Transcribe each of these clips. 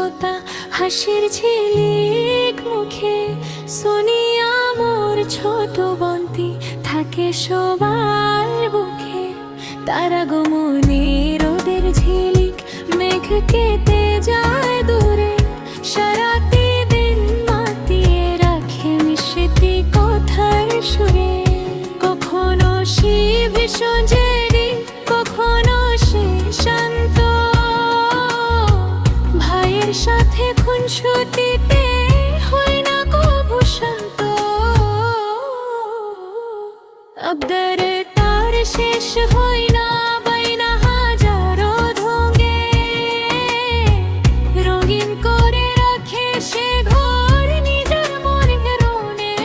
সুন্দরতা, হাসির ঝিলিক মুখে। সোনিয়া মোর ছোট বন্তি থাকে সবার বুকে। তারা গমনে রোদের ঝিলিক, মেঘ কেটে যায় দূরে। সারাটি দিন মাতিয়ে রাখে মিষ্টি কথার সুরে। কখনো সে ভীষণ জেদি, কখনো সে শান্ত। ভাইয়ের সাথে খুনসুটিতে হয় না কভু শান্ত। আবদারে তার শেষ হয় না, বাইনা হাজারো ঢঙে। রঙিন করে রাখে সে ঘর নিজের মনের রঙে।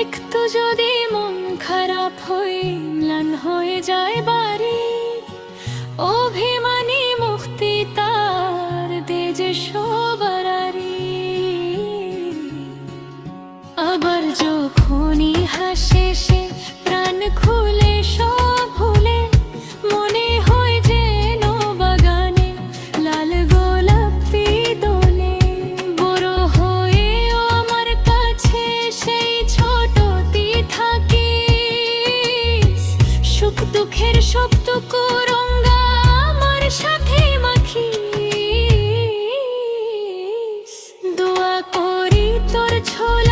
একটু যদি মন খারাপ হয়ে ম্লান হয়ে যায় বাড়ি, অভিমানী মুক্তি তার দে যে সবার আড়ি। আবার যখনই হাসে সে প্রাণ খুলে সব ভুলে। মনে হয় যেন বাগানে লাল গোলাপি দোলে। বড় হয়েও আমার কাছে সেই ছোটটি থাকিস। সুখ দুঃখের সবটুকু রঙা আমার সাথে মাখিস। দোয়া করি তোর ছোল